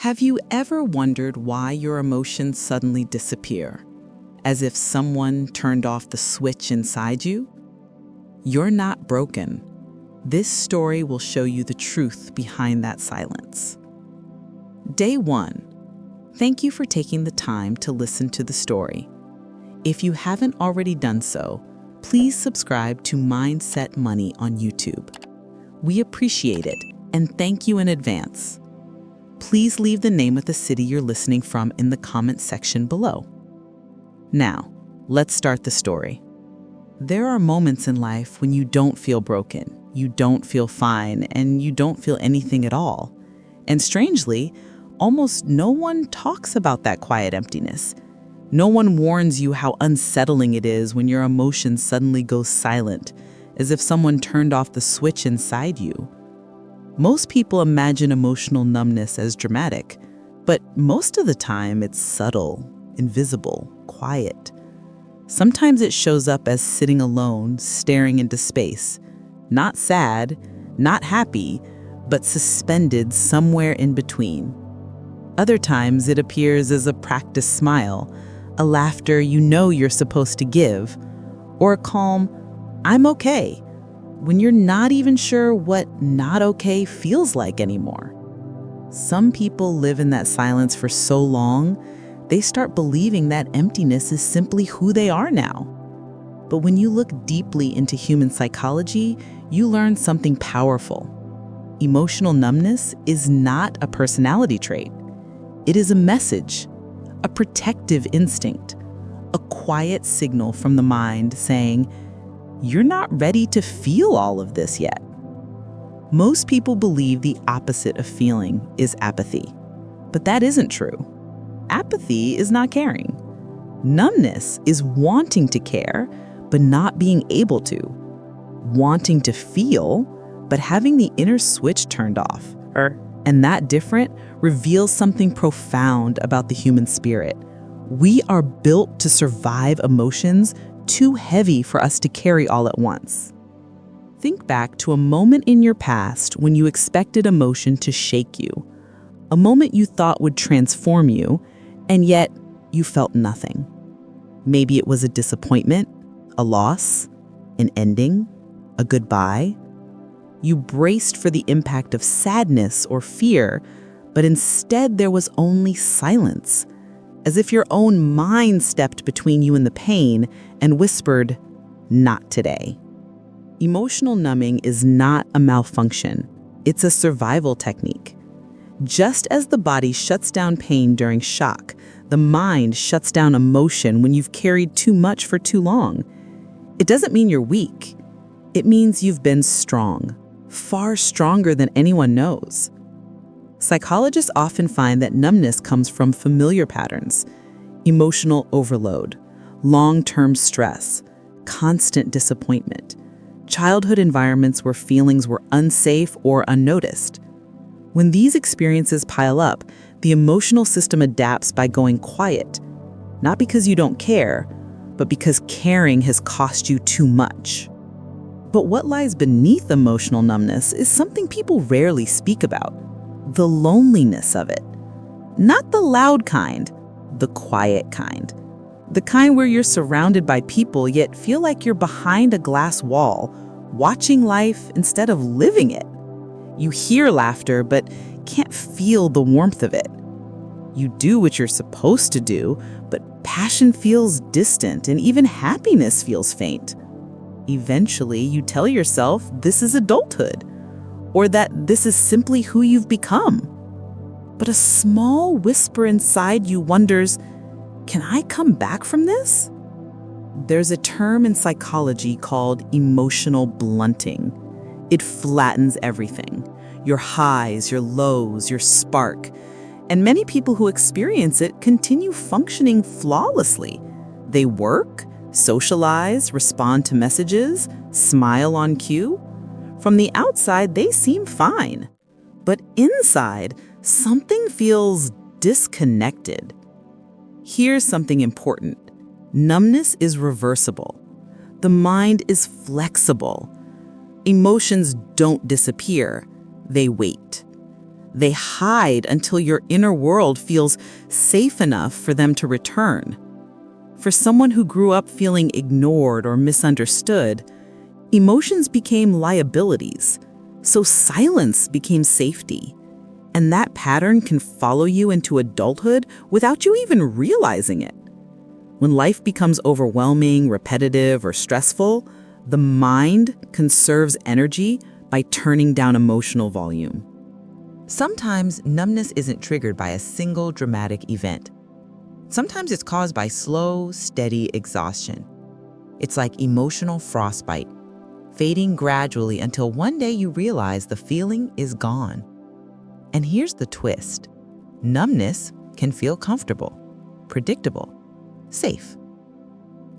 Have you ever wondered why your emotions suddenly disappear? As if someone turned off the switch inside you? You're not broken. This story will show you the truth behind that silence. Day 1. Thank you for taking the time to listen to the story. If you haven't already done so, please subscribe to Mindset Money on YouTube. We appreciate it and thank you in advance. Please leave the name of the city you're listening from in the comment section below. Now, let's start the story. There are moments in life when you don't feel broken, you don't feel fine, and you don't feel anything at all. And strangely, almost no one talks about that quiet emptiness. No one warns you how unsettling it is when your emotions suddenly go silent, as if someone turned off the switch inside you. Most people imagine emotional numbness as dramatic, but most of the time it's subtle, invisible, quiet. Sometimes it shows up as sitting alone, staring into space, not sad, not happy, but suspended somewhere in between. Other times it appears as a practiced smile, a laughter you know you're supposed to give, or a calm, "I'm okay," when you're not even sure what not okay feels like anymore. Some people live in that silence for so long, they start believing that emptiness is simply who they are now. But when you look deeply into human psychology, you learn something powerful. Emotional numbness is not a personality trait. It is a message, a protective instinct, a quiet signal from the mind saying, "You're not ready to feel all of this yet." Most people believe the opposite of feeling is apathy, but that isn't true. Apathy is not caring. Numbness is wanting to care, but not being able to. Wanting to feel, but having the inner switch turned off. And that difference reveals something profound about the human spirit. We are built to survive emotions too heavy for us to carry all at once. Think back to a moment in your past when you expected emotion to shake you, a moment you thought would transform you, and yet you felt nothing. Maybe it was a disappointment, a loss, an ending, a goodbye. You braced for the impact of sadness or fear, but instead there was only silence, as if your own mind stepped between you and the pain and whispered, "Not today." Emotional numbing is not a malfunction. It's a survival technique. Just as the body shuts down pain during shock, the mind shuts down emotion when you've carried too much for too long. It doesn't mean you're weak. It means you've been strong, far stronger than anyone knows. Psychologists often find that numbness comes from familiar patterns: emotional overload, long-term stress, constant disappointment, childhood environments where feelings were unsafe or unnoticed. When these experiences pile up, the emotional system adapts by going quiet, not because you don't care, but because caring has cost you too much. But what lies beneath emotional numbness is something people rarely speak about: the loneliness of it. Not the loud kind, the quiet kind. The kind where you're surrounded by people yet feel like you're behind a glass wall, watching life instead of living it. You hear laughter but can't feel the warmth of it. You do what you're supposed to do, but passion feels distant and even happiness feels faint. Eventually, you tell yourself this is adulthood, or that this is simply who you've become. But a small whisper inside you wonders, can I come back from this? There's a term in psychology called emotional blunting. It flattens everything: your highs, your lows, your spark. And many people who experience it continue functioning flawlessly. They work, socialize, respond to messages, smile on cue. From the outside, they seem fine. But inside, something feels disconnected. Here's something important. Numbness is reversible. The mind is flexible. Emotions don't disappear, they wait. They hide until your inner world feels safe enough for them to return. For someone who grew up feeling ignored or misunderstood, emotions became liabilities, so silence became safety. And that pattern can follow you into adulthood without you even realizing it. When life becomes overwhelming, repetitive, or stressful, the mind conserves energy by turning down emotional volume. Sometimes numbness isn't triggered by a single dramatic event. Sometimes it's caused by slow, steady exhaustion. It's like emotional frostbite, fading gradually until one day you realize the feeling is gone. And here's the twist. Numbness can feel comfortable, predictable, safe.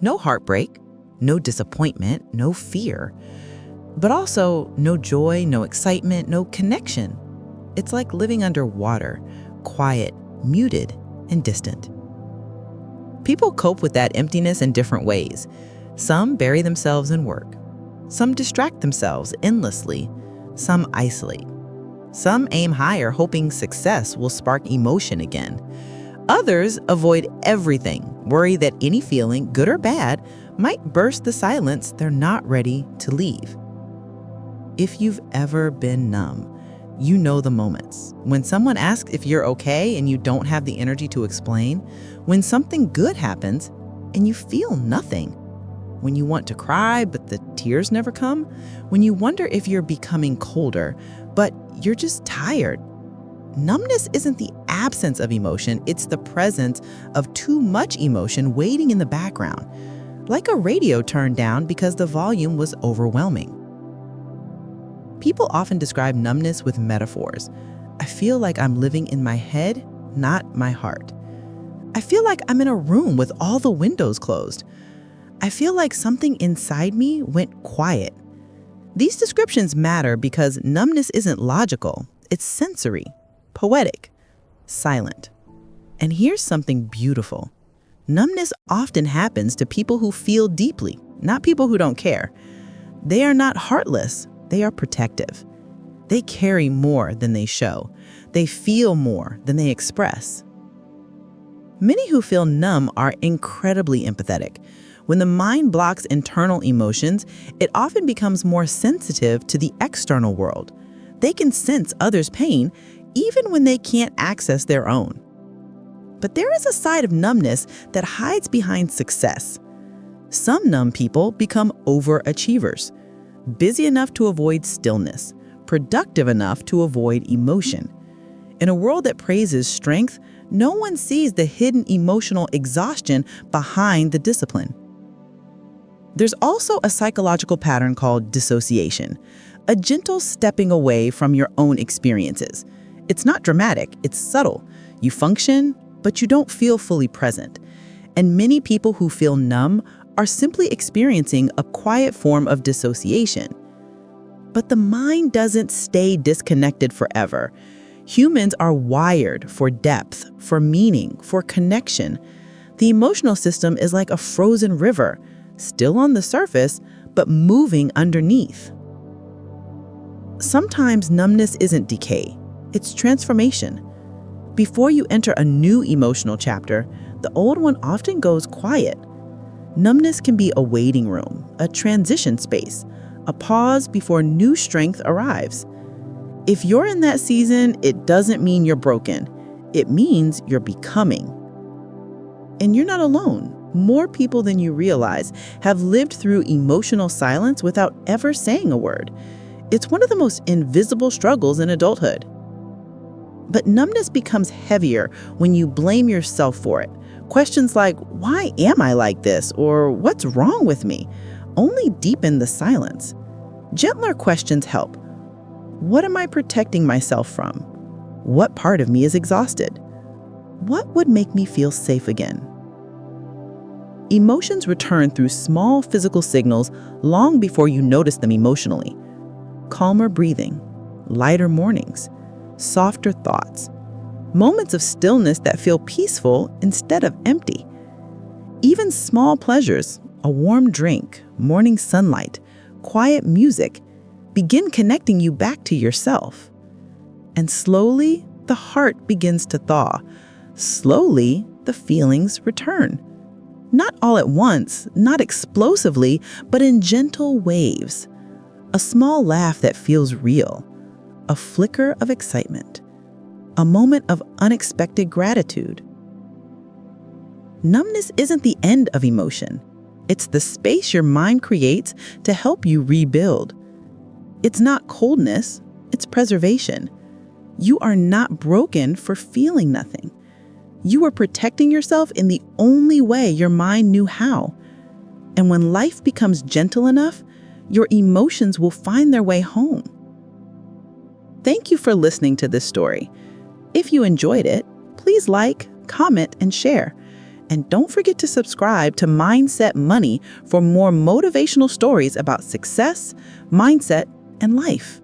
No heartbreak, no disappointment, no fear, but also no joy, no excitement, no connection. It's like living underwater, quiet, muted, and distant. People cope with that emptiness in different ways. Some bury themselves in work. Some distract themselves endlessly. Some isolate. Some aim higher, hoping success will spark emotion again. Others avoid everything, worry that any feeling, good or bad, might burst the silence they're not ready to leave. If you've ever been numb, you know the moments. When someone asks if you're okay and you don't have the energy to explain, when something good happens and you feel nothing, when you want to cry but the tears never come, when you wonder if you're becoming colder, but you're just tired. Numbness isn't the absence of emotion, it's the presence of too much emotion waiting in the background, like a radio turned down because the volume was overwhelming. People often describe numbness with metaphors. I feel like I'm living in my head, not my heart. I feel like I'm in a room with all the windows closed. I feel like something inside me went quiet. These descriptions matter because numbness isn't logical, it's sensory, poetic, silent. And here's something beautiful. Numbness often happens to people who feel deeply, not people who don't care. They are not heartless, they are protective. They carry more than they show. They feel more than they express. Many who feel numb are incredibly empathetic. When the mind blocks internal emotions, it often becomes more sensitive to the external world. They can sense others' pain even when they can't access their own. But there is a side of numbness that hides behind success. Some numb people become overachievers, busy enough to avoid stillness, productive enough to avoid emotion. In a world that praises strength, no one sees the hidden emotional exhaustion behind the discipline. There's also a psychological pattern called dissociation, a gentle stepping away from your own experiences. It's not dramatic, it's subtle. You function, but you don't feel fully present. And many people who feel numb are simply experiencing a quiet form of dissociation. But the mind doesn't stay disconnected forever. Humans are wired for depth, for meaning, for connection. The emotional system is like a frozen river, still on the surface, but moving underneath. Sometimes numbness isn't decay, it's transformation. Before you enter a new emotional chapter, the old one often goes quiet. Numbness can be a waiting room, a transition space, a pause before new strength arrives. If you're in that season, it doesn't mean you're broken. It means you're becoming. And you're not alone. More people than you realize have lived through emotional silence without ever saying a word. It's one of the most invisible struggles in adulthood. But numbness becomes heavier when you blame yourself for it. Questions like, why am I like this? Or what's wrong with me? Only deepen the silence. Gentler questions help. What am I protecting myself from? What part of me is exhausted? What would make me feel safe again? Emotions return through small physical signals long before you notice them emotionally. Calmer breathing, lighter mornings, softer thoughts, moments of stillness that feel peaceful instead of empty. Even small pleasures, a warm drink, morning sunlight, quiet music, begin connecting you back to yourself. And slowly, the heart begins to thaw. Slowly, the feelings return. Not all at once, not explosively, but in gentle waves. A small laugh that feels real. A flicker of excitement. A moment of unexpected gratitude. Numbness isn't the end of emotion. It's the space your mind creates to help you rebuild. It's not coldness, it's preservation. You are not broken for feeling nothing. You are protecting yourself in the only way your mind knew how. And when life becomes gentle enough, your emotions will find their way home. Thank you for listening to this story. If you enjoyed it, please like, comment, and share. And don't forget to subscribe to Mindset Money for more motivational stories about success, mindset, and life.